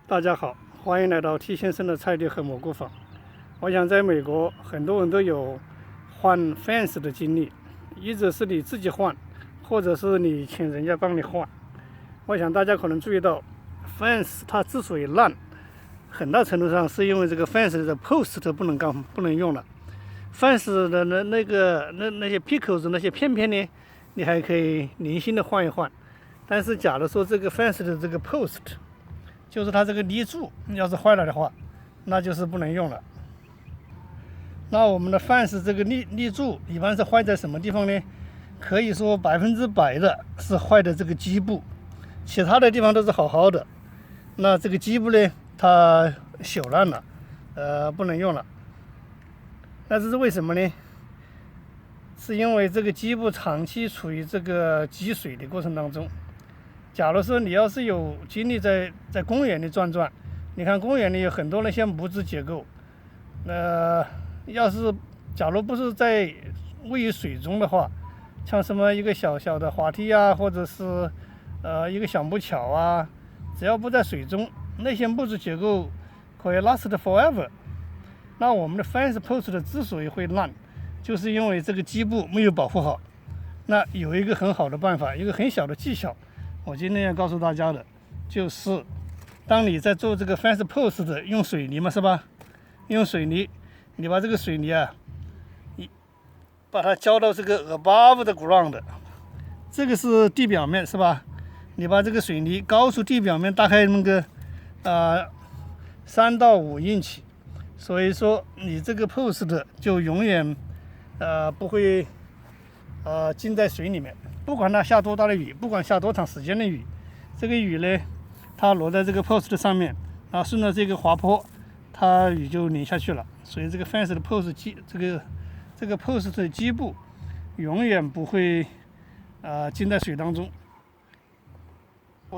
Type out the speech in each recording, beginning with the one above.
大家好，欢迎来到 T 先生的菜地和蘑菇坊。我想在美国，很多人都有换 fence 的经历，一直是你自己换，或者是你请人家帮你换。我想大家可能注意到 ，fence 它之所以烂，很大程度上是因为这个 fence 的 post 不能用了。fence 的那些 pickles 那些片片呢，你还可以零星的换一换。但是假如说这个 fence 的这个 post，就是它这个立柱要是坏了的话，那就是不能用了。那我们的fence这个立柱一般是坏在什么地方呢？可以说100%的是坏的这个基部，其他的地方都是好好的。那这个基部呢，它朽烂了，不能用了。那这是为什么呢？是因为这个基部长期处于这个积水的过程当中。假如说你要是有精力在公园里转转，你看公园里有很多那些木质结构，要是假如不是在位于水中的话，像什么一个小小的滑梯啊，或者是一个小木桥啊，只要不在水中，那些木质结构可以 last forever。那我们的 fence post 之所以会烂，就是因为这个基部没有保护好。那有一个很好的办法，一个很小的技巧，我今天要告诉大家的，就是当你在做这个 fence post 的用水泥嘛，是吧？用水泥，你把这个水泥把它浇到这个 above the ground， 这个是地表面，是吧？你把这个水泥高出地表面大概那个3到5英尺，所以说你这个 post 就永远不会浸在水里面。不管它下多大的雨，不管下多长时间的雨，这个雨呢，它落在这个 post 上面，然后顺着这个滑坡，它雨就淋下去了。所以这个 fence 的 post 这个 post 的基部永远不会浸在水当中。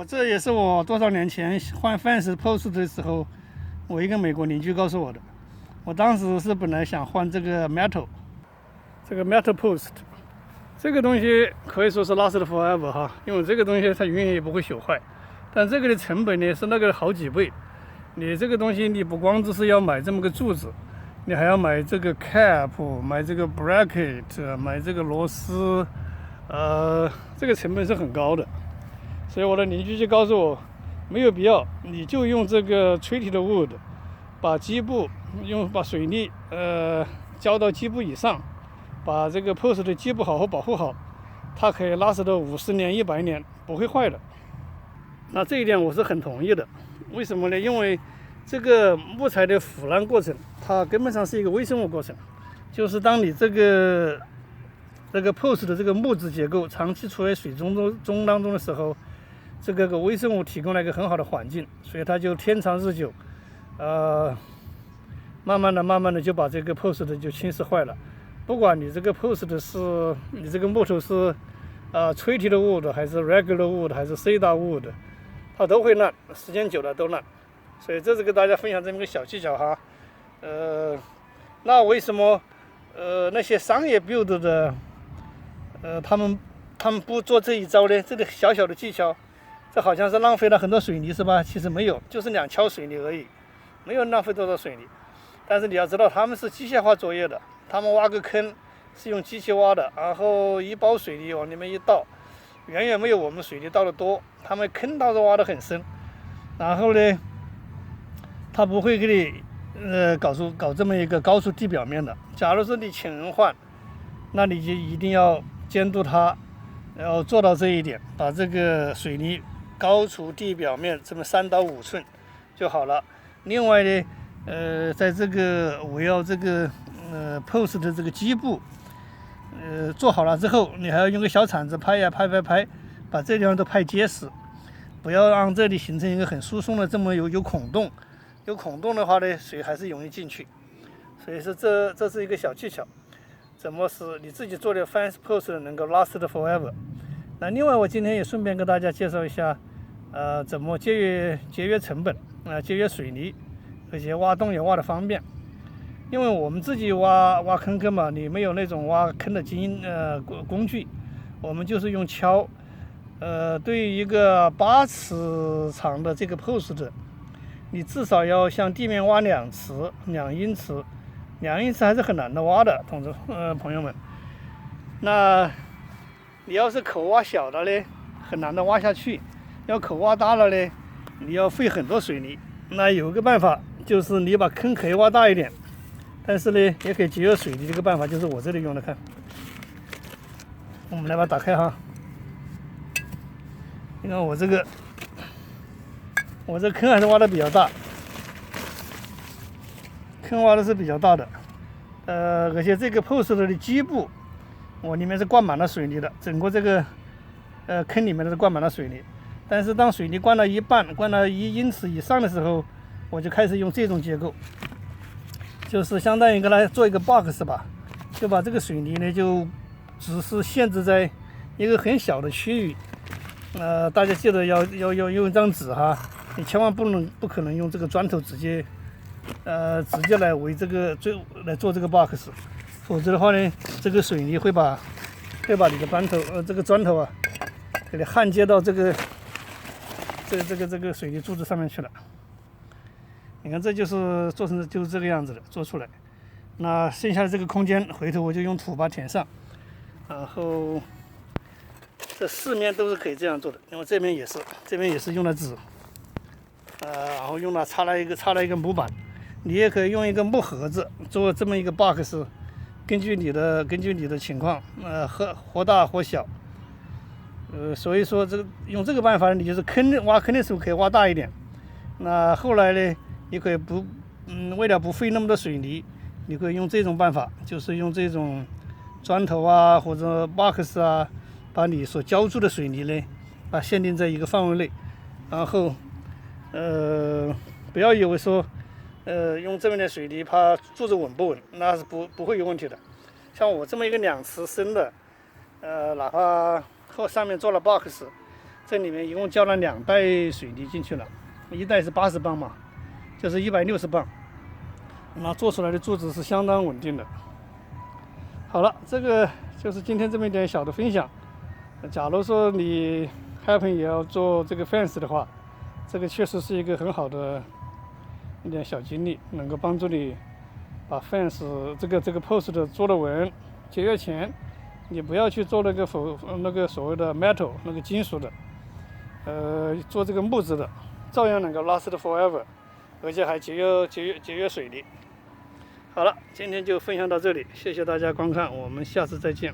这也是我多少年前换 fence post 的时候，我一个美国邻居告诉我的。我当时是本来想换这个 metal post。这个东西可以说是 last forever 哈，因为这个东西它永远也不会朽坏，但这个的成本呢是那个好几倍。你这个东西你不光只是要买这么个柱子，你还要买这个 cap， 买这个 bracket， 买这个螺丝，这个成本是很高的。所以我的邻居就告诉我，没有必要，你就用这个 treated wood， 把基部把水泥浇到基部以上。把这个 post 的基部好好保护好，它可以last到50年、100年，不会坏的。那这一点我是很同意的。为什么呢？因为这个木材的腐烂过程，它根本上是一个微生物过程。就是当你这个 post 的这个木质结构长期处在水中当中的时候，这个微生物提供了一个很好的环境，所以它就天长日久，慢慢的就把这个 post 就侵蚀坏了。不管你这个 post 你这个木头是treated wood 还是 regular wood 还是 cedar wood， 它都会烂，时间久了都烂。所以这是给大家分享这么一个小技巧哈。那为什么那些商业 build 的他们不做这一招呢？这个小小的技巧，这好像是浪费了很多水泥是吧？其实没有，就是2锹水泥而已，没有浪费多少水泥。但是你要知道，他们是机械化作业的。他们挖个坑是用机器挖的，然后一包水泥往里面一倒，远远没有我们水泥倒的多。他们坑倒是挖得很深，然后呢，他不会给你搞这么一个高出地表面的。假如说你请人换，那你就一定要监督他，然后做到这一点，把这个水泥高出地表面这么3到5寸就好了。另外呢，在这个围绕这个post 的这个基部，做好了之后，你还要用个小铲子拍，把这地方都拍结实，不要让这里形成一个很疏松的这么有孔洞。有孔洞的话呢，水还是容易进去。所以说这是一个小技巧，怎么使你自己做的 fence post 能够 last forever。那另外我今天也顺便跟大家介绍一下，怎么节约成本，节约水泥，而且挖洞也挖得方便。因为我们自己挖坑嘛，你没有那种挖坑的工具，我们就是用锹。对于一个8尺长的这个 post，你至少要向地面挖2英尺，2英尺还是很难的挖的，朋友们。那你要是口挖小的呢，很难的挖下去；要口挖大了呢，你要费很多水泥。那有个办法，就是你把坑可以挖大一点，但是呢，也可以节约水泥。这个办法就是我这里用的，看。我们来把它打开哈。你看我这坑还是挖的比较大，坑挖的是比较大的，而且这个 post 的基部，我里面是灌满了水泥的，整个这个坑里面都是灌满了水泥。但是当水泥灌到一半，灌到1英尺以上的时候，我就开始用这种结构，就是相当于给它做一个 box 吧，就把这个水泥呢就只是限制在一个很小的区域。大家记得要用一张纸哈，你千万不可能用这个砖头直接来围来做这个 box， 否则的话呢，这个水泥会把你的这个砖头啊，给它焊接到这个水泥柱子上面去了。你看，这就是做成就是这个样子的，做出来。那剩下的这个空间，回头我就用土把它填上，然后这4面都是可以这样做的，因为这边也是用的纸，然后插了一个木板，你也可以用一个木盒子做这么一个 box， 根据你的情况，或大或小，所以说用这个办法，你就是挖坑的时候可以挖大一点。那后来呢，你可以为了不费那么多水泥，你可以用这种办法，就是用这种砖头啊或者 box 啊，把你所浇筑的水泥呢，限定在一个范围内。然后不要以为说用这边的水泥怕柱子稳不稳，那是不会有问题的。像我这么一个2尺深的，哪怕上面做了 box， 这里面一共浇了2袋水泥进去了，一袋是80磅嘛，就是160磅，那做出来的柱子是相当稳定的。好了，这个就是今天这么一点小的分享。假如说你 happen 也要做这个 fence 的话，这个确实是一个很好的一点小经历，能够帮助你把 fence 这个 post 做得稳，节约钱。你不要去做那个所谓的 metal 那个金属的，做这个木质的，照样能够 last forever， 而且还节约水泥。好了，今天就分享到这里，谢谢大家观看，我们下次再见。